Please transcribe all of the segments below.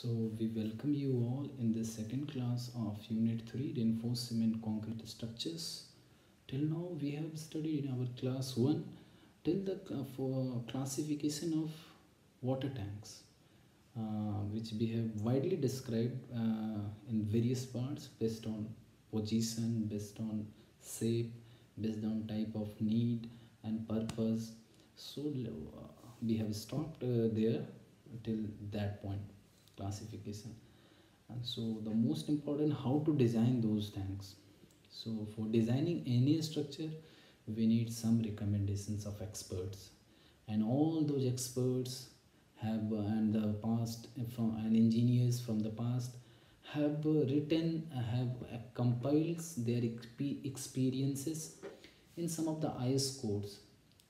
So we welcome you all in this second class of Unit 3 Reinforced Cement Concrete Structures. Till now we have studied in our class 1 till the for classification of water tanks, which we have widely described in various parts based on position, based on shape, based on type of need and purpose. So we have stopped there till that point classification. And so the most important, how to design those tanks. So for designing any structure we need some recommendations of experts, and all those experts have and the past from and engineers from the past have written have compiled their experiences in some of the IS codes,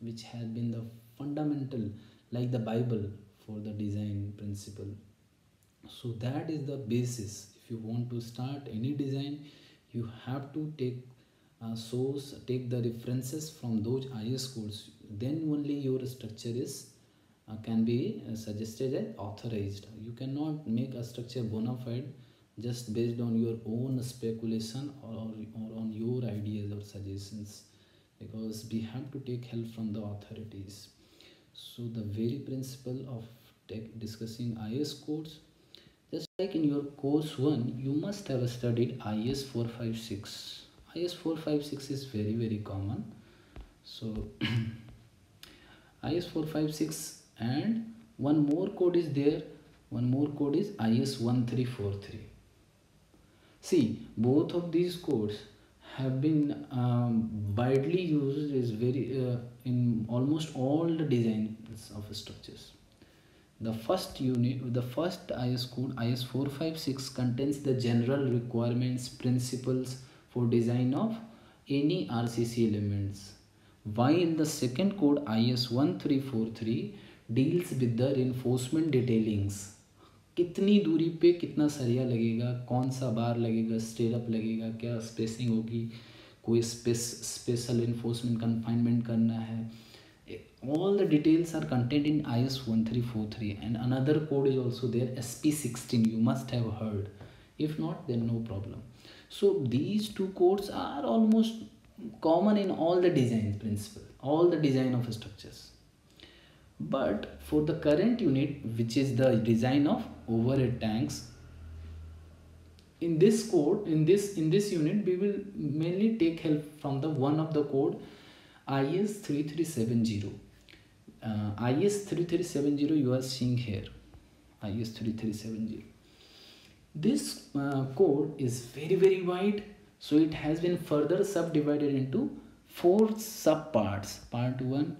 which have been the fundamental, like the Bible, for the design principle. So that is the basis. If you want to start any design, you have to take source, take the references from those IS codes. Then only your structure is can be suggested as authorized. You cannot make a structure bona fide just based on your own speculation or on your ideas or suggestions, because we have to take help from the authorities. So the very principle of discussing IS codes, just like in your course 1, you must have studied IS 456. IS 456 is very common. So IS 456, and one more code is there. One more code is IS 1343. See, both of these codes have been widely used is in almost all the designs of structures. The first unit, the first IS code, IS 456, contains the general requirements, principles for design of any RCC elements, while the second code, IS 1343, deals with the reinforcement detailings. कितनी दूरी पे कितना सरिया लगेगा, कौन सा बार लगेगा, स्टेरअप लगेगा, क्या स्पेसिंग होगी, कोई स्पेशल इन्फोर्समेंट कन्फाइनमेंट करना है. All the details are contained in IS 1343, and another code is also there, SP16. You must have heard. If not, then no problem. So these two codes are almost common in all the design principle, all the design of structures. But for the current unit, which is the design of overhead tanks, in this code, in this unit, we will mainly take help from the one of the code, IS 3370. IS 3370 you are seeing here, IS 3370. This code is very wide, so it has been further subdivided into 4 subparts: part 1,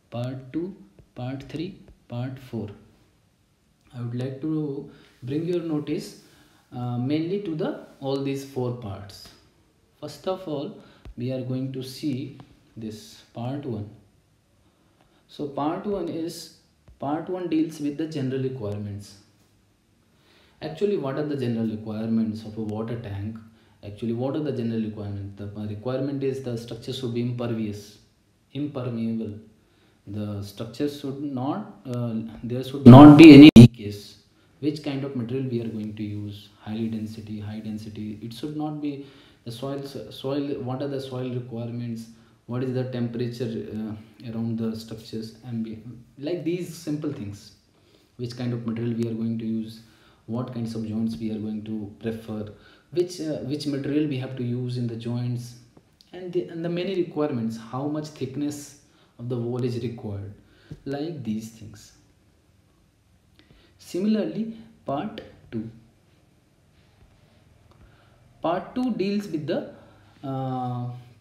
part 2, part 3, part 4. I would like to bring your notice mainly to the all these 4 parts. First of all, we are going to see this part 1. So part 1 deals with the general requirements. Actually, what are the general requirements of a water tank? Actually, what are the general requirements? The requirement is the structure should be impermeable. The structure should not, there should not be any leakage. Which kind of material we are going to use? High density. It should not be the soil. What are the soil requirements? What is the temperature around the structures, like these simple things. Which kind of material we are going to use, what kinds of joints we are going to prefer, which material we have to use in the joints, and the many requirements, how much thickness of the wall is required, like these things. Similarly, part 2 deals with the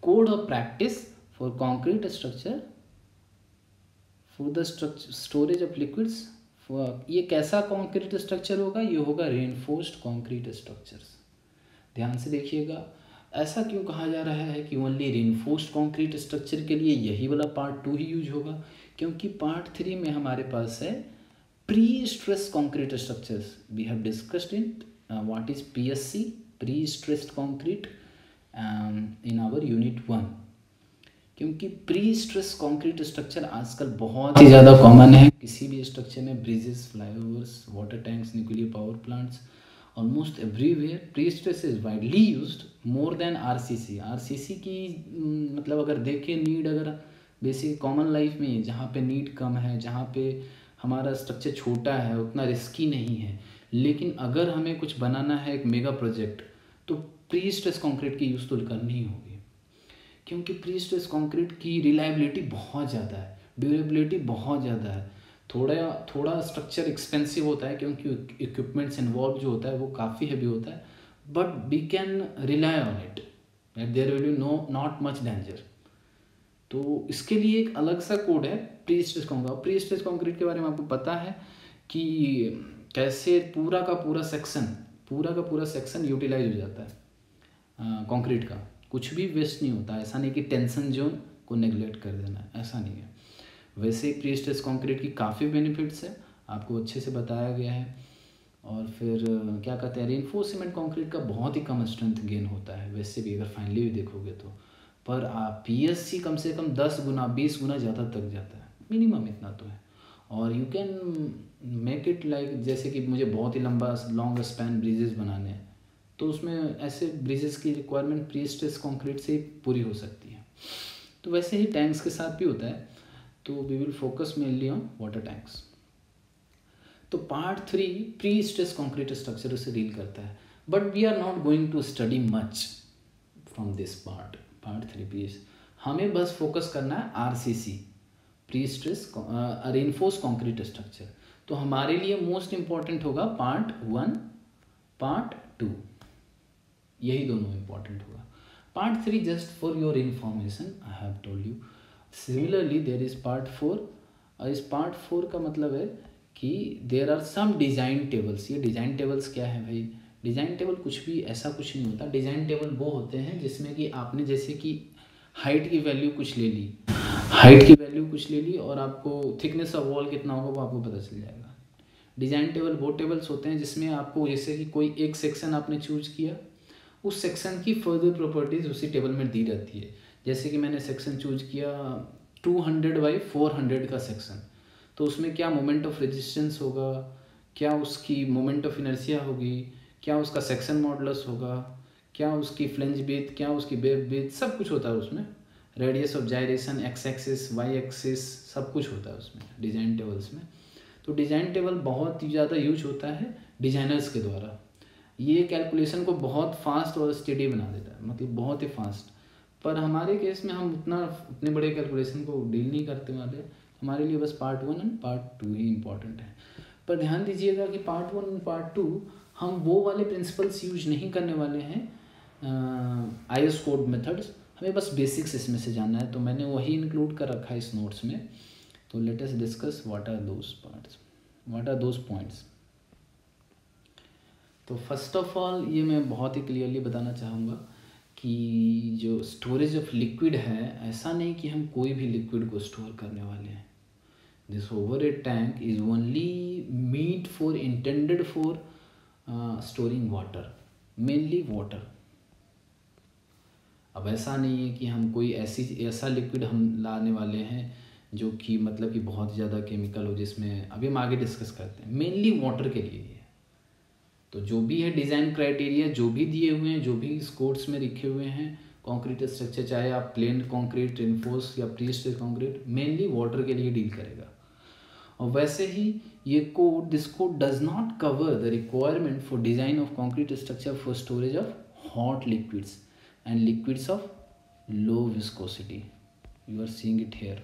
code of practice for concrete structure, for the storage of liquids. ये कैसा concrete structure होगा? ये होगा reinforced concrete structures. ध्यान से देखिएगा, ऐसा क्यों कहा जा रहा है कि ओनली रेनफोर्स्ड कंक्रीट स्ट्रक्चर के लिए यही वाला पार्ट 2 ही यूज होगा? क्योंकि पार्ट 3 में हमारे पास है pre stress concrete structures. We have discussed in what is PSC, pre stressed concrete, in our unit 1. क्योंकि प्री स्ट्रेस कंक्रीट स्ट्रक्चर आजकल बहुत ही ज़्यादा कॉमन है। किसी भी स्ट्रक्चर में bridges, flyovers, water tanks, nuclear power plants, almost everywhere pre stress is widely used more than RCC. RCC की मतलब अगर देखें नीड, अगर बेसिक कॉमन लाइफ में जहाँ पे नीड कम है, जहाँ पे हमारा स्ट्रक्चर छोटा है, उतना रिस्की नहीं है, लेकिन अगर हमें कुछ बनाना है एक मेगा प्रोजेक्ट, तो प्री स्ट्रेस कंक्रीट की यूज़ तो करनी ही होगी। क्योंकि प्री स्ट्रेस कंक्रीट की रिलायबिलिटी बहुत ज़्यादा है, ड्यूरेबिलिटी बहुत ज़्यादा है। थोड़ा स्ट्रक्चर एक्सपेंसिव होता है क्योंकि इक्विपमेंट्स इन्वॉल्व जो होता है वो काफ़ी हैवी होता है, but we can rely on it that there will be not much danger. तो इसके लिए एक अलग सा कोड है pre stress concrete. Pre stress concrete के बारे में आपको पता है कि कैसे पूरा का पूरा सेक्शन यूटिलाइज हो जाता है कंक्रीट का, कुछ भी वेस्ट नहीं होता। ऐसा नहीं कि टेंशन जोन को नेग्लेक्ट कर देना, ऐसा नहीं है। वैसे प्री स्ट्रेस कंक्रीट की काफ़ी बेनिफिट्स है, आपको अच्छे से बताया गया है। और फिर क्या कहते हैं, रेनफोर्समेंट कंक्रीट का बहुत ही कम स्ट्रेंथ गेन होता है वैसे भी, अगर फाइनली भी देखोगे तो। पर पीएससी कम से कम 10 गुना 20 गुना ज़्यादा तक जाता है, मिनिमम इतना तो है। और you can make it like, जैसे कि मुझे बहुत ही लॉन्ग स्पैन ब्रिजेस बनाने हैं, तो उसमें ऐसे ब्रिजेस की रिक्वायरमेंट प्री स्ट्रेस कंक्रीट से ही पूरी हो सकती है। तो वैसे ही टैंक्स के साथ भी होता है, तो we will focus mainly on water tanks. तो part 3 pre stress concrete structure से डील करता है, but we are not going to study much from this part 3 please. हमें बस फोकस करना है RCC, pre stress reinforce concrete structure. तो हमारे लिए मोस्ट इंपॉर्टेंट होगा पार्ट 1, पार्ट 2, यही दोनों इंपॉर्टेंट होगा। Part 3 just for your information I have told you. Similarly there is part 4। इस पार्ट 4 का मतलब है कि there are some design tables. ये डिज़ाइन टेबल्स क्या है भाई? डिज़ाइन टेबल कुछ भी ऐसा कुछ नहीं होता। डिज़ाइन टेबल वो होते हैं जिसमें कि आपने जैसे कि हाइट की वैल्यू कुछ ले ली, और आपको थिकनेस ऑफ वॉल कितना होगा वो आपको पता चल जाएगा। डिज़ाइन टेबल वो टेबल्स होते हैं जिसमें आपको जैसे कि कोई एक सेक्शन आपने चूज किया, उस सेक्शन की फर्दर प्रॉपर्टीज़ उसी टेबल में दी रहती है। जैसे कि मैंने सेक्शन चूज किया 200 बाई 400 का सेक्शन, तो उसमें क्या मोमेंट ऑफ रेजिस्टेंस होगा, क्या उसकी मोमेंट ऑफ इनर्शिया होगी, क्या उसका सेक्शन मॉडुलस होगा, क्या उसकी फ्लेंज विड्थ, क्या उसकी वेव विड्थ, सब कुछ होता है उसमें। Radius of gyration, X axis, Y axis, सब कुछ होता है उसमें डिज़ाइन टेबल्स में। तो डिज़ाइन टेबल बहुत ही ज़्यादा यूज होता है डिज़ाइनर्स के द्वारा। ये कैलकुलेशन को बहुत फास्ट और स्टेडी बना देता है, मतलब बहुत ही फास्ट। पर हमारे केस में हम उतने बड़े कैलकुलेशन को डील नहीं करते वाले, हमारे लिए बस part 1 and part 2 he important है। पर ध्यान दीजिएगा कि पार्ट 1 और पार्ट 2 हम वो वाले प्रिंसिपल्स यूज नहीं करने वाले हैं, आईएस कोड मेथड्स। हमें बस बेसिक्स इसमें से जानना है, तो मैंने वही इंक्लूड कर रखा है इस नोट्स में। तो let us discuss what are those points. तो फर्स्ट ऑफ ऑल ये मैं बहुत ही क्लियरली बताना चाहूँगा कि जो स्टोरेज ऑफ लिक्विड है, ऐसा नहीं कि हम कोई भी लिक्विड को स्टोर करने वाले हैं। This overhead tank is only intended for storing water, mainly water. अब ऐसा नहीं है कि हम कोई ऐसा लिक्विड हम लाने वाले हैं जो कि मतलब कि बहुत ज़्यादा केमिकल हो, जिसमें अभी हम आगे डिस्कस करते हैं। मेनली वाटर के लिए है। तो जो भी है डिज़ाइन क्राइटेरिया जो भी दिए हुए हैं, जो भी इस कोर्स में लिखे हुए हैं, कंक्रीट स्ट्रक्चर चाहे आप प्लेन कंक्रीट, रेनफोर्स या pre stress concrete, mainly water के लिए डील करेगा। और वैसे ही ये code, this code does not cover the requirement for design of concrete structure for storage of hot liquids and liquids of low viscosity. You are seeing it here,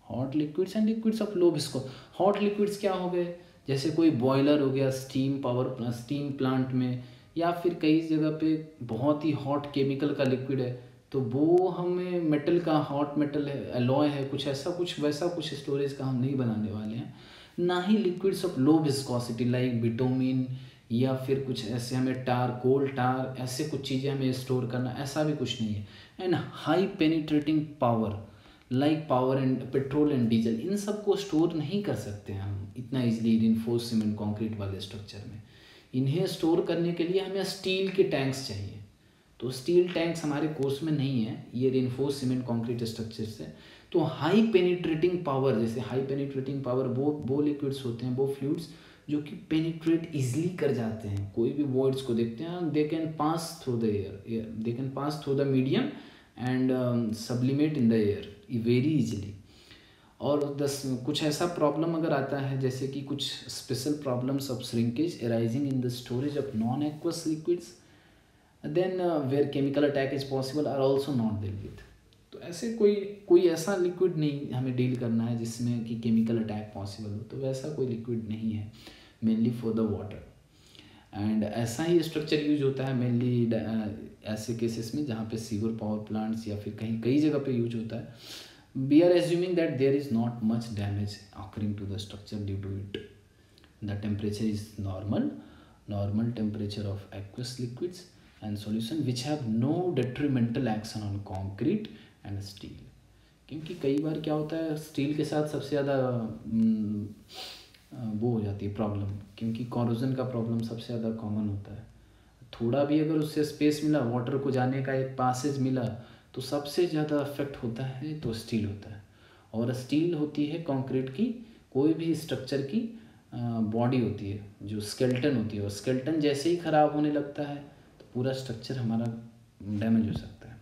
hot liquids and liquids of low visco. Hot liquids क्या हो गए? जैसे कोई boiler हो गया, stem plant में, या फिर कई जगह पे बहुत ही हॉट केमिकल का लिक्विड है, तो वो हमें मेटल का, हॉट मेटल है, एलॉय है, कुछ ऐसा कुछ वैसा कुछ स्टोरेज का हम नहीं बनाने वाले हैं। ना ही liquids of low viscosity like bitumen, या फिर कुछ ऐसे हमें कोल टार, ऐसे कुछ चीज़ें हमें स्टोर करना, ऐसा भी कुछ नहीं है। And high penetrating power like power and petrol and diesel, इन सब को स्टोर नहीं कर सकते हैं हम इतना इजीली रिइंफोर्स्ड सीमेंट कंक्रीट वाले स्ट्रक्चर में। इन्हें स्टोर करने के लिए हमें स्टील के टैंक्स चाहिए। तो स्टील टैंक्स हमारे कोर्स में नहीं है, ये रेनफोर्स सीमेंट कंक्रीट स्ट्रक्चर्स है। तो हाई पेनिट्रेटिंग पावर, जैसे हाई पेनिट्रेटिंग पावर वो लिक्विड्स होते हैं, वो फ्लूइड्स जो कि पेनिट्रेट इजीली कर जाते हैं, कोई भी वॉइड्स को देखते हैं, they can pass through the air, they can pass through the medium and sublimate in the air very easily. और कुछ ऐसा प्रॉब्लम अगर आता है, जैसे कि कुछ special problems of shrinkage arising in the storage of non aqueous liquids, then where chemical attack is possible are also not deal with. तो ऐसे कोई ऐसा लिक्विड नहीं हमें डील करना है जिसमें कि केमिकल अटैक पॉसिबल हो, तो वैसा कोई लिक्विड नहीं है, mainly for the water. And ऐसा ही स्ट्रक्चर यूज होता है मेनली ऐसे केसेस में जहाँ पे सीवर पावर प्लांट्स या फिर कई जगह पे यूज होता है। We are assuming that there is not much damage occurring to the structure due to it. The temperature is normal temperature of aqueous liquids and solution which have no detrimental action on concrete and steel. क्योंकि कई बार क्या होता है, steel के साथ सबसे ज़्यादा वो हो जाती है प्रॉब्लम, क्योंकि कॉरोजन का प्रॉब्लम सबसे ज़्यादा कॉमन होता है। थोड़ा भी अगर उससे स्पेस मिला, वाटर को जाने का एक पासेज मिला, तो सबसे ज़्यादा अफेक्ट होता है तो स्टील होता है। और स्टील होती है कंक्रीट की, कोई भी स्ट्रक्चर की बॉडी होती है जो स्केल्टन होती है, और स्केल्टन जैसे ही ख़राब होने लगता है तो पूरा स्ट्रक्चर हमारा डैमेज हो सकता है।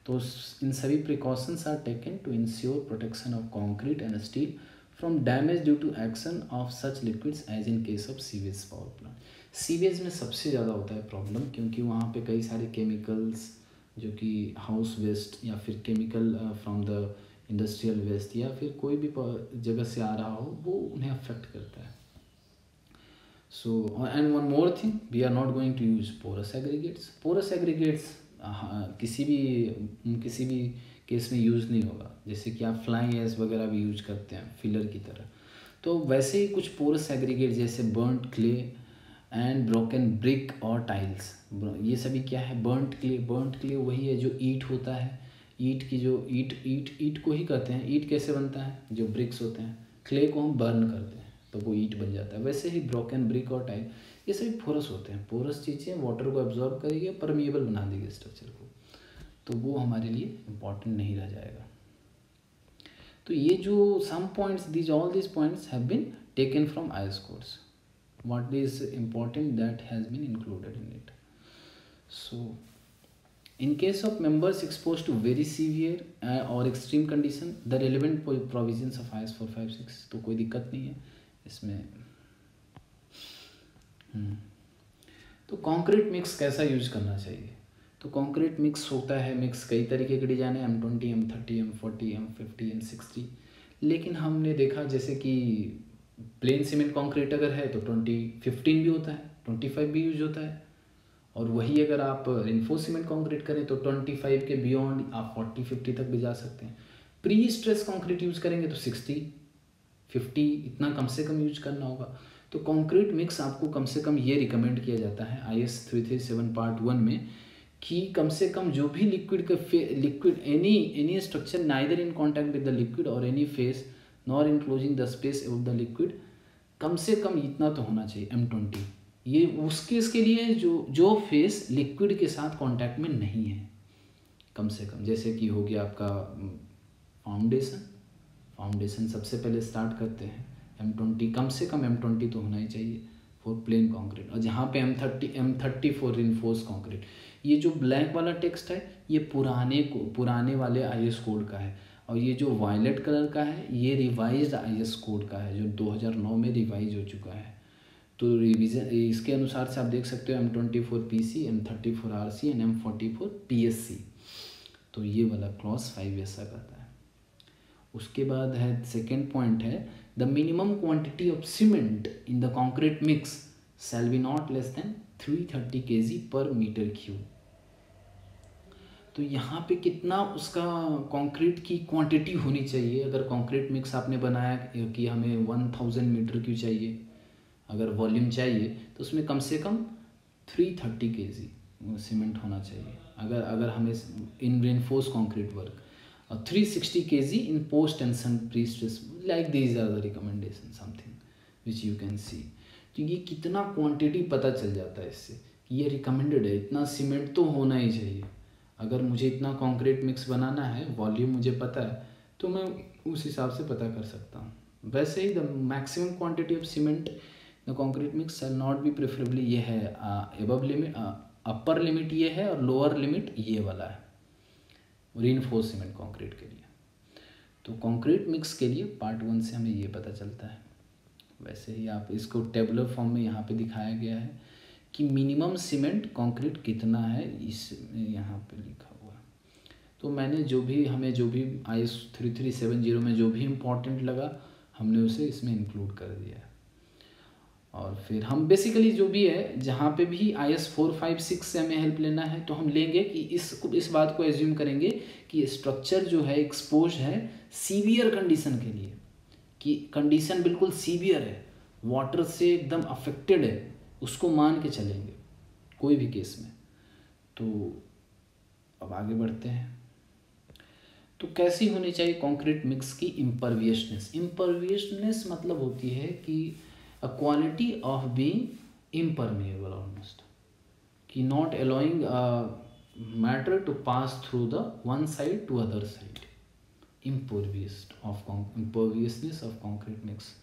तो इन सभी precautions are taken to ensure protection of concrete and steel from damage due to action of such liquids as in case of sewage power plant. Sewage में सबसे ज़्यादा होता है प्रॉब्लम, क्योंकि वहाँ पे कई सारे केमिकल्स जो कि हाउस वेस्ट या फिर chemical from the industrial waste या फिर कोई भी जगह से आ रहा हो, वो उन्हें अफेक्ट करता है। So and one more thing, we are not going to use porous aggregates. Porous aggregates किसी भी केस में यूज़ नहीं होगा, जैसे कि आप फ्लाइंग एश वगैरह भी यूज करते हैं फिलर की तरह। तो वैसे ही कुछ पोरस एग्रीगेट जैसे burnt clay and broken brick और टाइल्स, ये सभी क्या है, बर्न्ट क्ले वही है जो ईट होता है, ईट की जो ईट को ही कहते हैं। ईट कैसे बनता है, जो ब्रिक्स होते हैं, क्ले को हम बर्न करते हैं तो वो ईट बन जाता है। वैसे ही ब्रोकन ब्रिक और टाइल ये सभी पोरस होते हैं। पोरस चीज़ें वाटर को एब्जॉर्ब करेगी, परमिएबल बना देगी स्ट्रक्चर को, तो वो हमारे लिए इम्पॉर्टेंट नहीं रह जाएगा। तो ये जो some points, all these points have been taken from IS course, what is important that has been included in it. So in case of members exposed to very severe or extreme condition, the relevant provisions of IS 456, तो कोई दिक्कत नहीं है इसमें। तो concrete mix कैसा use करना चाहिए, तो कंक्रीट मिक्स होता है, मिक्स कई तरीके के डिजाइन है, M20, M30, M40, M50, M60। लेकिन हमने देखा जैसे कि प्लेन सीमेंट कंक्रीट अगर है तो 2015 भी होता है, 25 भी यूज होता है। और वही अगर आप रेनफोर्स सीमेंट कंक्रीट करें तो 25 के बियॉन्ड आप 40-50 तक भी जा सकते हैं। प्री स्ट्रेस कंक्रीट यूज़ करेंगे तो 60-50 इतना कम से कम यूज करना होगा। तो कंक्रीट मिक्स आपको कम से कम ये रिकमेंड किया जाता है IS 337 पार्ट 1 में, कि कम से कम जो भी liquid any structure neither in contact with the liquid और any face nor enclosing the space of the liquid, कम से कम इतना तो होना चाहिए M20। ये उस केस के लिए जो फेस लिक्विड के साथ कांटेक्ट में नहीं है, कम से कम। जैसे कि हो गया आपका फाउंडेशन सबसे पहले स्टार्ट करते हैं M20, कम से कम M20 तो होना ही चाहिए फॉर प्लेन कंक्रीट। और जहाँ पे M30 फॉर रिइंफोर्स कंक्रीट। ये जो ब्लैक वाला टेक्स्ट है ये पुराने वाले IS कोड का है, और ये जो वायलेट कलर का है ये रिवाइज्ड IS कोड का है जो 2009 में रिवाइज हो चुका है। तो रिवीजन इसके अनुसार से आप देख सकते हो M20 for PC, M30 for RC and M40 for PSC। तो ये वाला क्लॉज 5 ऐसा कहता है। उसके बाद है सेकेंड पॉइंट है, the minimum quantity of cement in the concrete mix shall be not less than 330 kg पर मीटर क्यूब। तो यहाँ पे कितना उसका कंक्रीट की क्वांटिटी होनी चाहिए। अगर कंक्रीट मिक्स आपने बनाया कि हमें 1000 मीटर क्यूब चाहिए, अगर वॉल्यूम चाहिए, तो उसमें कम से कम 330 kg सीमेंट होना चाहिए। अगर हमें इन रेनफोर्स कंक्रीट वर्क, और 360 kg in post tension pre stress, like these are the recommendation something which you can see. तो ये कितना क्वांटिटी पता चल जाता है इससे ये रिकमेंडेड है, इतना सीमेंट तो होना ही चाहिए। अगर मुझे इतना कंक्रीट मिक्स बनाना है, वॉल्यूम मुझे पता है, तो मैं उस हिसाब से पता कर सकता हूँ। वैसे ही the maximum quantity of cement the concrete mix shall not be preferably, ये है एबव लिमिट, अपर लिमिट ये है और लोअर लिमिट ये वाला है रीइंफोर्स्ड सीमेंट कंक्रीट के लिए। तो कंक्रीट मिक्स के लिए पार्ट 1 से हमें ये पता चलता है। वैसे ही आप इसको टेबुलर फॉर्म में यहाँ पे दिखाया गया है कि मिनिमम सीमेंट कंक्रीट कितना है, इस यहाँ पे लिखा हुआ है। तो मैंने हमें जो भी IS 3370 में जो भी इम्पोर्टेंट लगा हमने उसे इसमें इंक्लूड कर दिया है। और फिर हम बेसिकली जो भी है, जहाँ पे भी IS 456 से हमें हेल्प लेना है तो हम लेंगे कि इस बात को एज्यूम करेंगे कि स्ट्रक्चर जो है एक्सपोज है सीवियर कंडीशन के लिए, कि कंडीशन बिल्कुल सीवियर है, वाटर से एकदम अफेक्टेड है, उसको मान के चलेंगे कोई भी केस में। तो अब आगे बढ़ते हैं। तो कैसी होनी चाहिए कंक्रीट मिक्स की इम्परवियसनेस? इम्परवियसनेस मतलब होती है कि a quality of being impermeable almost, कि not allowing matter to pass through the one side to other side, imperviousness of concrete mix.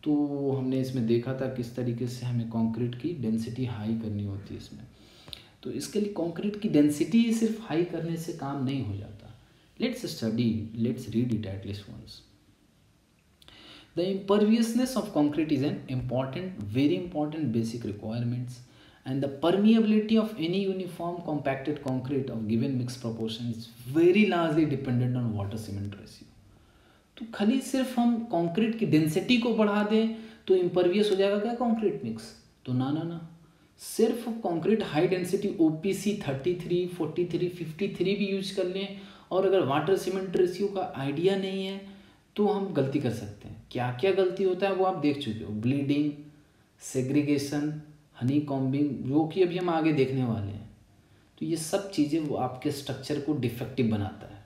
तो हमने इसमें देखा था किस तरीके से हमें कंक्रीट की डेंसिटी हाई करनी होती है इसमें। तो इसके लिए कंक्रीट की डेंसिटी सिर्फ हाई करने से काम नहीं हो जाता। Let's read it at least once. The imperviousness of concrete is an very important basic requirements, and the permeability of any uniform compacted concrete of given mixed proportion is very largely dependent on water cement ratio. तो खाली सिर्फ हम concrete की density को बढ़ा दें तो impervious हो जाएगा क्या कंक्रीट मिक्स? तो ना, सिर्फ कंक्रीट हाई डेंसिटी OPC 33, 43, 53 भी यूज कर लें, और अगर वाटर सीमेंट रेशियो का आइडिया नहीं है तो हम गलती कर सकते हैं। क्या क्या गलती होता है वो आप देख चुके हो, ब्लीडिंग, सेग्रीगेशन, हनी कॉम्बिंग, जो कि अभी हम आगे देखने वाले हैं। तो ये सब चीज़ें वो आपके स्ट्रक्चर को डिफेक्टिव बनाता है।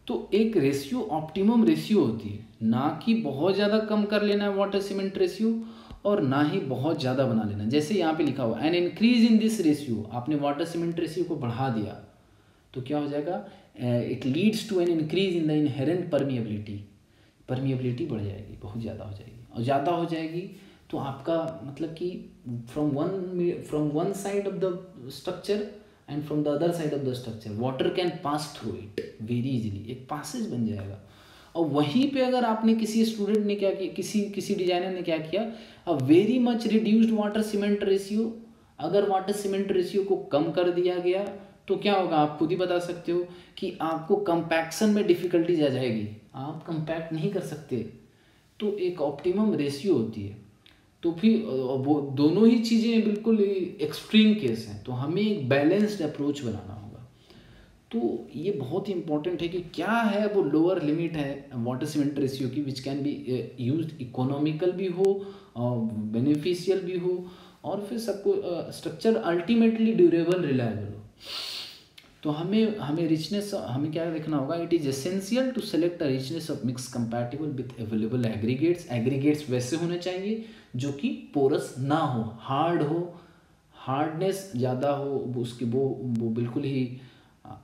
तो एक रेशियो ऑप्टिमम रेशियो होती है, ना कि बहुत ज़्यादा कम कर लेना है वाटर सीमेंट रेशियो और ना ही बहुत ज़्यादा बना लेना। जैसे यहाँ पे लिखा हुआ an increase in this ratio, आपने वाटर सीमेंट रेशियो को बढ़ा दिया तो क्या हो जाएगा? It leads to an increase in the inherent permeability बढ़ जाएगी, बहुत ज़्यादा हो जाएगी, और ज़्यादा हो जाएगी तो आपका मतलब कि from one side of the structure and from the other side of the structure water can pass through it very easily, एक पासेज बन जाएगा। और वहीं पे अगर आपने किसी स्टूडेंट ने क्या किया, किसी डिजाइनर ने क्या किया, a very much reduced water cement ratio, अगर वाटर सीमेंट रेशियो को कम कर दिया गया तो क्या होगा? आप खुद ही बता सकते हो कि आपको कंपैक्शन में डिफिकल्टीज आ जाएगी, आप कंपैक्ट नहीं कर सकते। तो एक ऑप्टिमम रेशियो होती है। तो फिर वो दोनों ही चीज़ें बिल्कुल एक्सट्रीम केस हैं, तो हमें एक बैलेंस्ड अप्रोच बनाना होगा। तो ये बहुत ही इंपॉर्टेंट है कि क्या है वो लोअर लिमिट है वाटर सीमेंट रेशियो की, which can be used economical भी हो, बेनिफिशियल भी हो, और फिर सबको स्ट्रक्चर अल्टीमेटली ड्यूरेबल रिलायबल हो। तो हमें रिचनेस, हमें क्या देखना होगा? It is essential to select a richness of mix compatible with available aggregates. Aggregates वैसे होने चाहिए जो कि पोरस ना हो, हार्ड हो, हार्डनेस ज़्यादा हो, उसकी वो बिल्कुल ही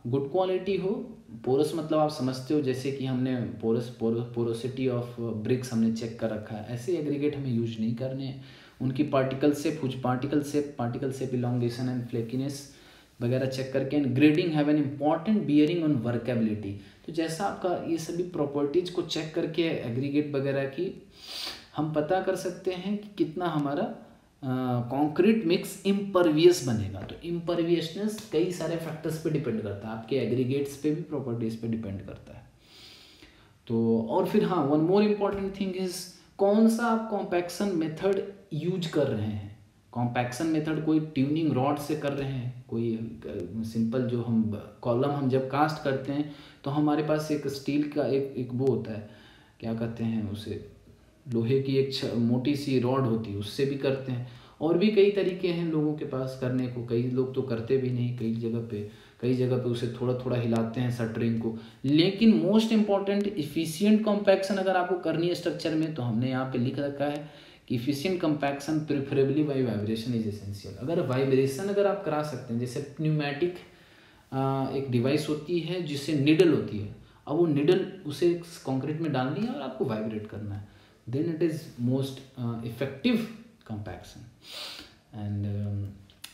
गुड क्वालिटी हो। पोरस मतलब आप समझते हो, जैसे कि हमने पोरोसिटी ऑफ ब्रिक्स हमने चेक कर रखा है, ऐसे एग्रीगेट हमें यूज नहीं करने हैं। उनकी particle shape elongation and flakiness वगैरह चेक करके, and grading have an important bearing on workability. तो जैसा आपका ये सभी प्रॉपर्टीज को चेक करके एग्रीगेट वगैरह की हम पता कर सकते हैं कि कितना हमारा कंक्रीट मिक्स इम्परवियस बनेगा। तो इम्परवियसनेस कई सारे फैक्टर्स पे डिपेंड करता है, आपके एग्रीगेट्स पे भी, प्रॉपर्टीज पे डिपेंड करता है। तो और फिर हाँ, one more important thing is कौन सा आप कॉम्पैक्शन मेथड यूज कर रहे हैं। कॉम्पैक्शन मेथड कोई ट्यूनिंग रॉड से कर रहे हैं, कोई सिंपल जो हम कॉलम हम जब कास्ट करते हैं तो हमारे पास एक स्टील का एक वो होता है, क्या कहते हैं उसे, लोहे की एक मोटी सी रॉड होती है, उससे भी करते हैं। और भी कई तरीके हैं लोगों के पास करने को, कई लोग तो करते भी नहीं, कई जगह पे उसे थोड़ा थोड़ा हिलाते हैं शटरिंग को। लेकिन मोस्ट इम्पॉर्टेंट इफिशिएंट कॉम्पैक्शन अगर आपको करनी है स्ट्रक्चर में, तो हमने यहाँ पे लिख रखा है कि efficient compaction preferably by vibration is essential. अगर वाइब्रेशन अगर आप करा सकते हैं, जैसे न्यूमेटिक एक डिवाइस होती है जिससे निडल होती है, अब वो निडल उसे कंक्रीट में डालनी है और आपको वाइब्रेट करना है, then it is most effective compaction. And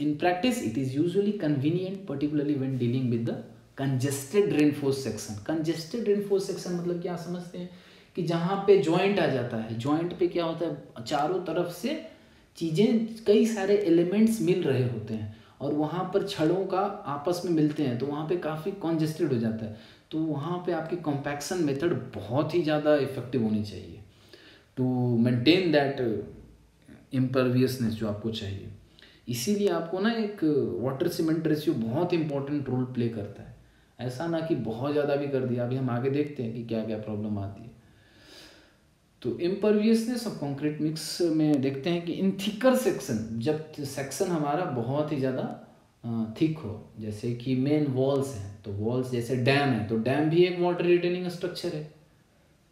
in practice it is usually convenient, particularly when dealing with the congested reinforce section. Congested reinforce section मतलब क्या समझते हैं कि जहाँ पे जॉइंट आ जाता है, जॉइंट पे क्या होता है, चारों तरफ से चीज़ें, कई सारे एलिमेंट्स मिल रहे होते हैं और वहाँ पर छड़ों का आपस में मिलते हैं, तो वहाँ पे काफ़ी कॉन्जेस्टेड हो जाता है। तो वहाँ पे आपकी कॉम्पैक्शन मेथड बहुत ही ज़्यादा इफेक्टिव होनी चाहिए टू मेंटेन दैट इम्परवियसनेस जो आपको चाहिए। इसीलिए आपको ना एक वाटर सीमेंट रेशियो बहुत इंपॉर्टेंट रोल प्ले करता है। ऐसा ना कि बहुत ज़्यादा भी कर दिया, अभी हम आगे देखते हैं कि क्या क्या प्रॉब्लम आती है। तो इम्परवियसनेस ऑफ कंक्रीट मिक्स में देखते हैं कि इन थिकर सेक्शन, जब सेक्शन हमारा बहुत ही ज़्यादा थिक हो, जैसे कि मेन वॉल्स हैं, तो वॉल्स जैसे डैम है, तो डैम भी एक वाटर रिटेनिंग स्ट्रक्चर है।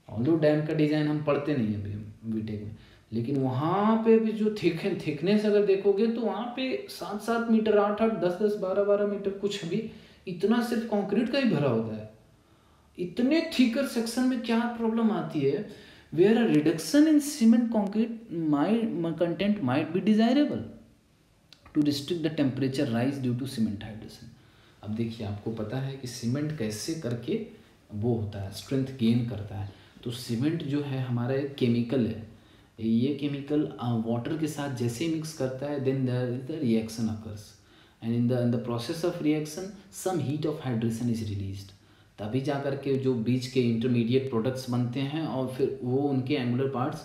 ऑल्दो डैम का डिज़ाइन हम पढ़ते नहीं अभी बीटेक में, लेकिन वहाँ पे भी जो थिकनेस अगर देखोगे तो वहाँ पे 7-7 मीटर, 8-8, 10-10, 12-12 मीटर, कुछ भी इतना सिर्फ कंक्रीट का ही भरा होता है। इतने थिकर सेक्शन में क्या प्रॉब्लम आती है, where a reduction in cement concrete content might be desirable to restrict the temperature rise due to cement hydration. अब देखिए, आपको पता है कि सीमेंट कैसे करके वो होता है, स्ट्रेंथ गेन करता है। तो सीमेंट जो है हमारा एक केमिकल है, ये केमिकल वाटर के साथ जैसे ही मिक्स करता है, then there is the reaction occurs, and in the process of reaction some heat of hydration is released. तभी जा कर के जो बीच के इंटरमीडिएट प्रोडक्ट्स बनते हैं और फिर वो उनके एंगुलर पार्ट्स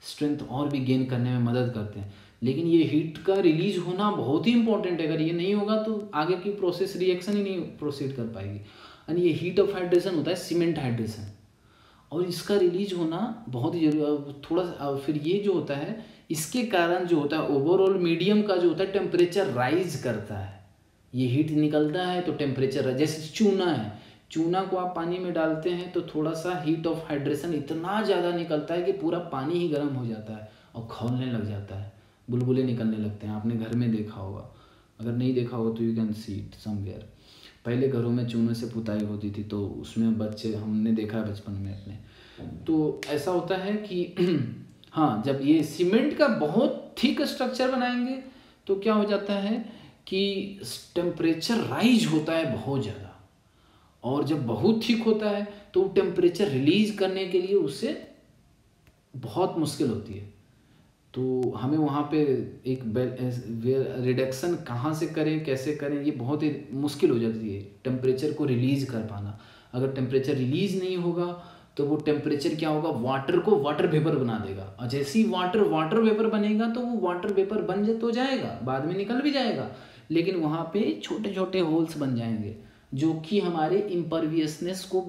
स्ट्रेंथ और भी गेन करने में मदद करते हैं। लेकिन ये हीट का रिलीज होना बहुत ही इंपॉर्टेंट है, अगर ये नहीं होगा तो आगे की प्रोसेस रिएक्शन ही नहीं प्रोसीड कर पाएगी। एंड ये हीट ऑफ हाइड्रेशन होता है सीमेंट हाइड्रेशन, और इसका रिलीज होना बहुत ही जरूरी। थोड़ा सा फिर ये जो होता है, इसके कारण जो होता है ओवरऑल मीडियम का जो होता है टेम्परेचर राइज करता है। ये हीट निकलता है तो टेम्परेचर, जैसे चूना है, चूना को आप पानी में डालते हैं तो थोड़ा सा हीट ऑफ हाइड्रेशन इतना ज़्यादा निकलता है कि पूरा पानी ही गर्म हो जाता है और खौलने लग जाता है, बुलबुले निकलने लगते हैं। आपने घर में देखा होगा, अगर नहीं देखा होगा तो you can see it somewhere. पहले घरों में चूने से पुताई होती थी, तो उसमें बच्चे, हमने देखा है बचपन में अपने, तो ऐसा होता है कि हाँ, जब ये सीमेंट का बहुत थिक स्ट्रक्चर बनाएंगे तो क्या हो जाता है कि टेम्परेचर राइज होता है बहुत ज़्यादा, और जब बहुत थिक होता है तो टेम्परेचर रिलीज करने के लिए उससे बहुत मुश्किल होती है। तो हमें वहाँ पे एक रिडक्शन कहाँ से करें, कैसे करें, ये बहुत ही मुश्किल हो जाती है टेम्परेचर को रिलीज कर पाना। अगर टेम्परेचर रिलीज नहीं होगा तो वो टेम्परेचर क्या होगा, वाटर को वाटर वेपर बना देगा, और जैसे ही वाटर वेपर बनेगा तो वो वाटर वेपर बन तो जाएगा, बाद में निकल भी जाएगा, लेकिन वहाँ पे छोटे छोटे होल्स बन जाएंगे जो कि हमारे इम्परवियसनेस को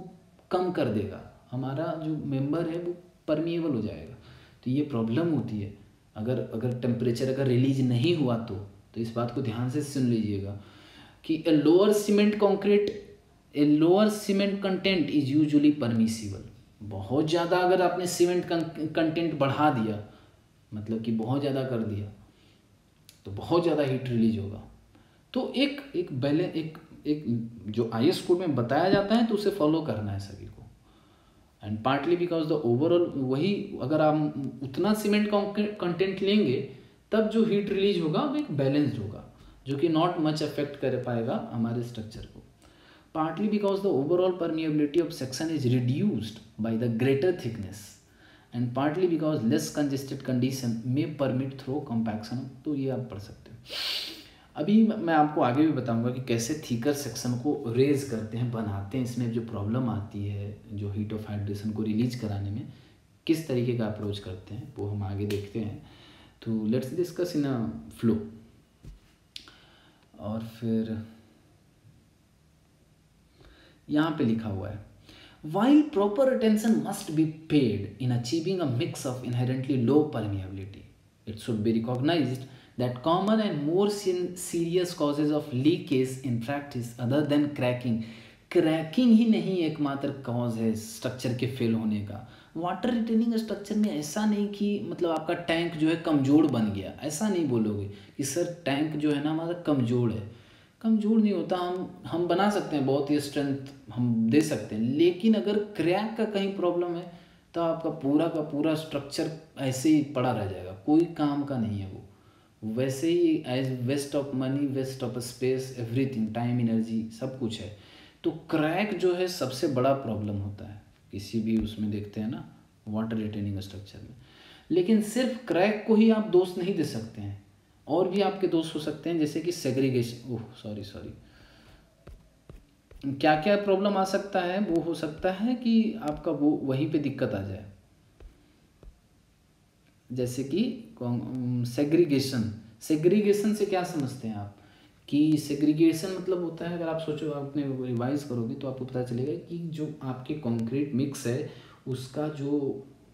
कम कर देगा, हमारा जो मेंबर है वो परमिएबल हो जाएगा। तो ये प्रॉब्लम होती है अगर टेम्परेचर अगर रिलीज नहीं हुआ तो इस बात को ध्यान से सुन लीजिएगा कि a lower cement content is usually permissible. बहुत ज़्यादा अगर आपने सीमेंट कंटेंट बढ़ा दिया, मतलब कि बहुत ज़्यादा कर दिया, तो बहुत ज़्यादा हीट रिलीज होगा। तो एक जो IS कोड में बताया जाता है तो उसे फॉलो करना है सभी को। And partly because the overall वही, अगर आप उतना सीमेंट कंटेंट लेंगे तब जो हीट रिलीज होगा वो एक बैलेंस्ड होगा, जो कि नॉट मच अफेक्ट कर पाएगा हमारे स्ट्रक्चर को। Partly because the overall permeability of section is reduced by the greater thickness, and partly because less congested condition में परमिट थ्रो कॉम्पैक्शन। तो ये आप पढ़ सकते हो। अभी मैं आपको आगे भी बताऊंगा कि कैसे थीकर सेक्शन को रेज करते हैं, बनाते हैं। इसमें जो प्रॉब्लम आती है, जो हीट ऑफ हाइड्रेशन को रिलीज कराने में किस तरीके का अप्रोच करते हैं, वो हम आगे देखते हैं। तो let's discuss in a flow. और फिर यहाँ पे लिखा हुआ है, while proper attention must be paid in achieving a mix of inherently low permeability, it should be recognized that common and more serious causes of leakage in practice other than cracking ही नहीं एकमात्र cause है structure के fail होने का। Water retaining structure में ऐसा नहीं कि मतलब आपका टैंक जो है कमज़ोर बन गया, ऐसा नहीं बोलोगे कि सर टैंक जो है ना हमारा कमज़ोर है। कमज़ोर नहीं होता, हम बना सकते हैं, बहुत ही स्ट्रेंथ हम दे सकते हैं, लेकिन अगर क्रैक का कहीं प्रॉब्लम है तो आपका पूरा का पूरा स्ट्रक्चर ऐसे ही पड़ा रह जाएगा, कोई काम का नहीं है वो। वैसे ही as waste of money, waste of space, everything, time, energy, सब कुछ है। तो क्रैक जो है सबसे बड़ा प्रॉब्लम होता है किसी भी उसमें देखते हैं ना, वाटर रिटेनिंग स्ट्रक्चर में। लेकिन सिर्फ क्रैक को ही आप दोष नहीं दे सकते हैं, और भी आपके दोष हो सकते हैं, जैसे कि सेग्रीगेशन, सॉरी क्या क्या प्रॉब्लम आ सकता है। वो हो सकता है कि आपका वो वहीं पे दिक्कत आ जाए, जैसे कि सेग्रीगेशन। सेग्रीगेशन से क्या समझते हैं आप कि सेग्रीगेशन मतलब होता है, अगर आप सोचो, आपने रिवाइज करोगे तो आपको पता चलेगा कि जो आपके कंक्रीट मिक्स है उसका जो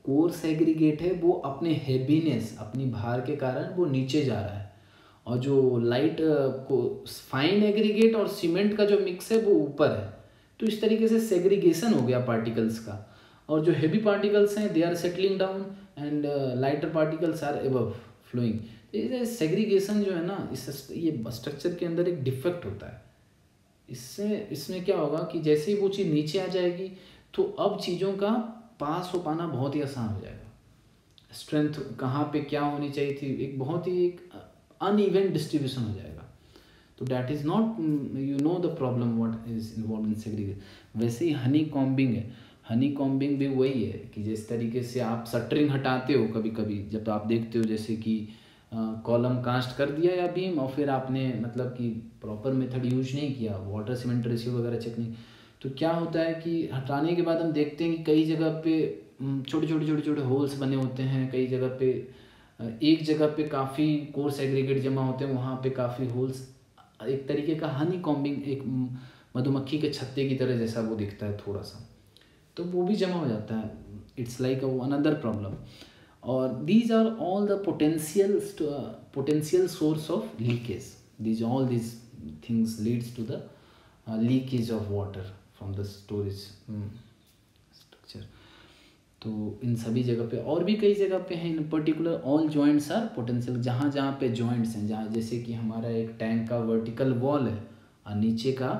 कोर सेग्रीगेट है वो अपने हेवीनेस, अपनी भार के कारण वो नीचे जा रहा है, और जो लाइट को फाइन एग्रीगेट और सीमेंट का जो मिक्स है वो ऊपर है। तो इस तरीके से सेग्रीगेशन हो गया पार्टिकल्स का, और जो हेवी पार्टिकल्स हैं they are settling down and lighter particles are above flowing. ये सेग्रीगेशन जो है ना, इस ये स्ट्रक्चर के अंदर एक डिफेक्ट होता है। इसमें क्या होगा कि जैसे ही वो चीज़ नीचे आ जाएगी तो अब चीज़ों का पास हो पाना बहुत ही आसान हो जाएगा। स्ट्रेंथ कहाँ पे क्या होनी चाहिए थी, एक बहुत ही एक अनइवन डिस्ट्रीब्यूशन हो जाएगा। तो that is not, you know the problem what is involve in segregation. वैसे ही हनी कॉम्बिंग है, हनी कॉम्बिंग भी वही है कि जिस तरीके से आप शटरिंग हटाते हो कभी कभी, जब आप देखते हो जैसे कि कॉलम कास्ट कर दिया या बीम, और फिर आपने मतलब कि प्रॉपर मेथड यूज नहीं किया, वाटर सीमेंट रेशियो वगैरह चेक नहीं, तो क्या होता है कि हटाने के बाद हम देखते हैं कि कई जगह पे छोटे छोटे होल्स बने होते हैं, कई जगह पे एक जगह पे काफ़ी कोर्स एग्रीगेट जमा होते हैं, वहाँ पे काफ़ी होल्स, एक तरीके का हनी कॉम्बिंग, एक मधुमक्खी के छत्ते की तरह जैसा वो दिखता है थोड़ा सा, तो वो भी जमा हो जाता है। It's like another problem. और these are all the potential source of leakage. These all these things leads to the leakage of water from the storage structure. तो इन सभी जगह पे, और भी कई जगह पे हैं, in particular all joints are potential. जहाँ जहाँ पे जॉइंट्स हैं, जहाँ जैसे कि हमारा एक टैंक का वर्टिकल वॉल है और नीचे का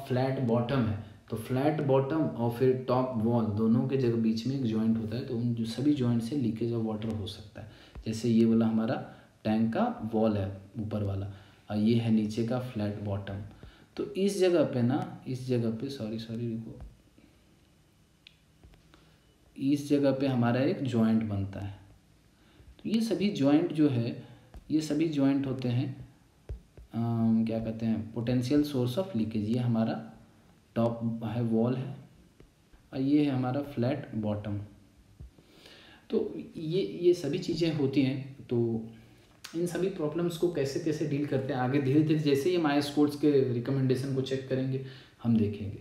फ्लैट बॉटम है, तो फ्लैट बॉटम और फिर टॉप वॉल दोनों के जगह बीच में एक जॉइंट होता है, तो उन जो सभी जॉइंट से लीकेज ऑफ वाटर हो सकता है। जैसे ये वाला हमारा टैंक का वॉल है ऊपर वाला, और ये है नीचे का फ्लैट बॉटम। तो इस जगह पे ना, इस जगह पे सॉरी रुको, इस जगह पे हमारा एक जॉइंट बनता है। तो ये सभी जॉइंट जो है, ये सभी जॉइंट होते हैं क्या कहते हैं, पोटेंशियल सोर्स ऑफ लीकेज। ये हमारा टॉप है वॉल है, और ये है हमारा फ्लैट बॉटम। तो ये सभी चीज़ें होती हैं। तो इन सभी प्रॉब्लम्स को कैसे कैसे डील करते हैं आगे, धीरे धीरे जैसे ही हम IAS कोड्स के रिकमेंडेशन को चेक करेंगे हम देखेंगे।